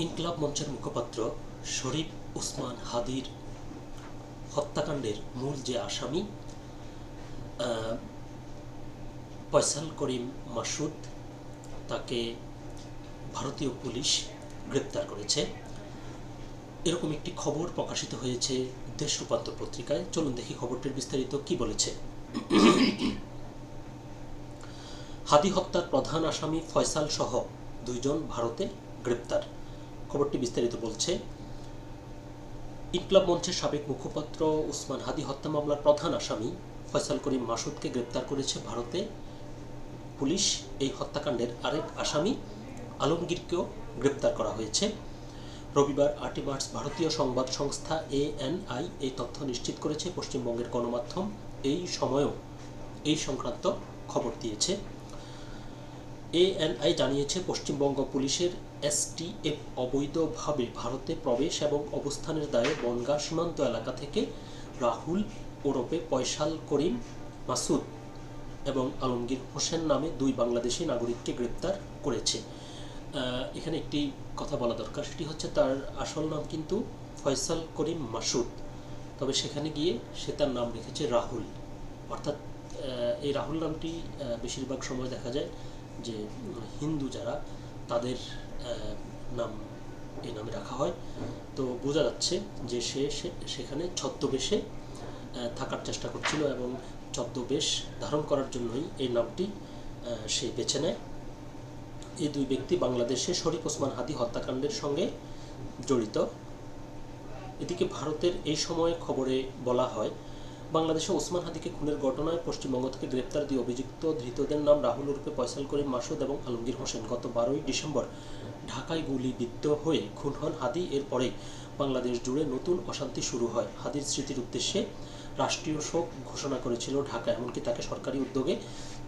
ইনকিলাব মঞ্চের মুখপাত্র শরীফ ওসমান হাদির হত্যাকাণ্ডের মূল যে আসামি ফয়সাল করিম মাসুদ, তাকে ভারতীয় পুলিশ গ্রেপ্তার করেছে। এরকম একটি খবর প্রকাশিত হয়েছে দেশ রূপান্তর পত্রিকায়। চলুন দেখি খবরটির বিস্তারিত কি বলেছে। হাদি হত্যার প্রধান আসামি ফয়সাল সহ 2 জন ভারতে গ্রেপ্তার। খবরটি বিস্তারিত বলছে, ইনকিলাব মঞ্চের সাবেক মুখপাত্র ওসমান হাদি হত্যা মামলার প্রধান আসামি ফয়সাল করিম মাসুদকে গ্রেপ্তার করেছে ভারতে পুলিশ। এই হত্যাকাণ্ডের আরেক আসামি আলমগীরকেও গ্রেপ্তার করা হয়েছে। রবিবার 8 মার্চ ভারতীয় সংবাদ সংস্থা ANI এই তথ্য নিশ্চিত করেছে। পশ্চিমবঙ্গের গণমাধ্যম এই সময়ও এই সংক্রান্ত খবর দিয়েছে। ANI জানিয়েছে, পশ্চিমবঙ্গ পুলিশের STF অবৈধভাবে ভারতে প্রবেশ এবং অবস্থানের দায়ে বনগাঁ সীমান্ত এলাকা থেকে রাহুল ওরফে ফয়সাল করিম মাসুদ এবং আলমগীর হোসেন নামে 2 বাংলাদেশি নাগরিককে গ্রেপ্তার করেছে। এখানে একটি কথা বলা দরকার, সেটি হচ্ছে তার আসল নাম কিন্তু ফয়সাল করিম মাসুদ, তবে সেখানে গিয়ে সে তার নাম রেখেছে রাহুল। অর্থাৎ এই রাহুল নামটি বেশিরভাগ সময় দেখা যায় যে হিন্দু যারা, তাদের নাম এই নামে রাখা হয়। তো বোঝা যাচ্ছে যে সে সেখানে ছদ্মবেশে থাকার চেষ্টা করছিল এবং ছদ্মবেশ ধারণ করার জন্যই এই নামটি সে বেছে নেয়। এই 2 ব্যক্তি বাংলাদেশে শরীফ ওসমান হাদি হত্যাকাণ্ডের সঙ্গে জড়িত। এদিকে ভারতের এই সময়ে খবরে বলা হয়, বাংলাদেশে ওসমান হাদিকে খুনের ঘটনায় পশ্চিমবঙ্গ থেকে গ্রেপ্তার 2 অভিযুক্ত ধৃতদের নাম রাহুল ওরফে ফয়সাল করিম মাসুদ এবং আলমগীর হোসেন। গত 12ই ডিসেম্বর ঢাকায় গুলিবিদ্ধ হয়ে খুন হন হাদি। এরপরেই বাংলাদেশ জুড়ে নতুন অশান্তি শুরু হয়। হাদির স্মৃতির উদ্দেশ্যে রাষ্ট্রীয় শোক ঘোষণা করেছিল ঢাকা, এমনকি তাকে সরকারি উদ্যোগে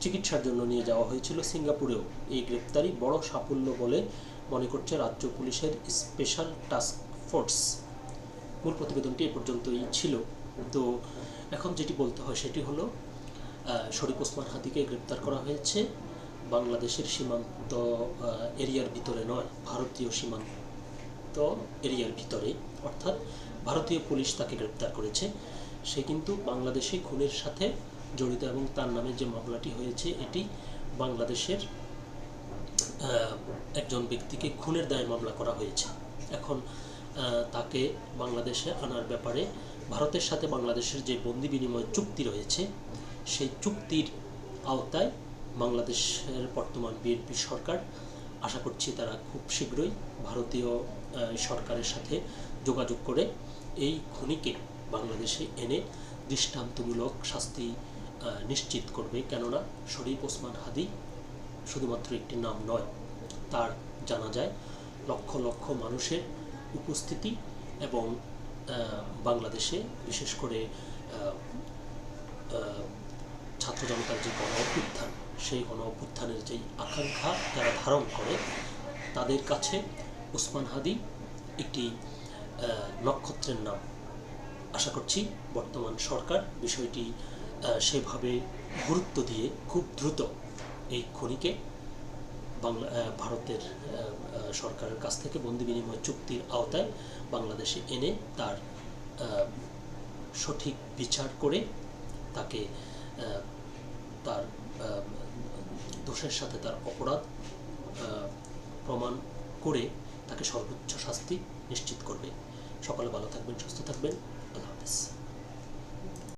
চিকিৎসার জন্য নিয়ে যাওয়া হয়েছিল সিঙ্গাপুরেও। এই গ্রেপ্তারি বড় সাফল্য বলে মনে করছে রাজ্য পুলিশের স্পেশাল টাস্ক ফোর্স। মূল প্রতিবেদনটি এ পর্যন্তই ছিল। তো এখন যেটি বলতে হয় সেটি হলো, শরীফ ওসমান হাদিকে গ্রেপ্তার করা হয়েছে বাংলাদেশের সীমান্ত এরিয়ার ভিতরে নয়, ভারতীয় সীমান্ত এরিয়ার ভিতরে, অর্থাৎ ভারতীয় পুলিশ তাকে গ্রেপ্তার করেছে। সে কিন্তু বাংলাদেশে খুনের সাথে জড়িত এবং তার নামে যে মামলাটি হয়েছে এটি বাংলাদেশের একজন ব্যক্তিকে খুনের দায়ে মামলা করা হয়েছে। এখন তাকে বাংলাদেশে আনার ব্যাপারে ভারতের সাথে বাংলাদেশের যে বন্দি বিনিময় চুক্তি রয়েছে, সেই চুক্তির আওতায় বাংলাদেশের বর্তমান বিএনপি সরকার, আশা করছি তারা খুব শীঘ্রই ভারতীয় সরকারের সাথে যোগাযোগ করে এই খুনিকে বাংলাদেশে এনে দৃষ্টান্তমূলক শাস্তি নিশ্চিত করবে। কেননা শরীফ ওসমান হাদি শুধুমাত্র একটি নাম নয়, তার জানা যায় লক্ষ লক্ষ মানুষের উপস্থিতি এবং বাংলাদেশে বিশেষ করে ছাত্র জনতার যে গণ অভ্যুত্থান, সেই গণ অভ্যুত্থানের যেই আকাঙ্ক্ষা যারা ধারণ করে, তাদের কাছে ওসমান হাদি একটি নক্ষত্রের নাম। আশা করছি বর্তমান সরকার বিষয়টি সেভাবে গুরুত্ব দিয়ে খুব দ্রুত এই খুনিকে ভারতের সরকারের কাছ থেকে বন্দি বিনিময় চুক্তির আওতায় বাংলাদেশে এনে তার সঠিক বিচার করে তাকে তার দোষের সাথে তার অপরাধ প্রমাণ করে তাকে সর্বোচ্চ শাস্তি নিশ্চিত করবে। সকলে ভালো থাকবেন, সুস্থ থাকবেন।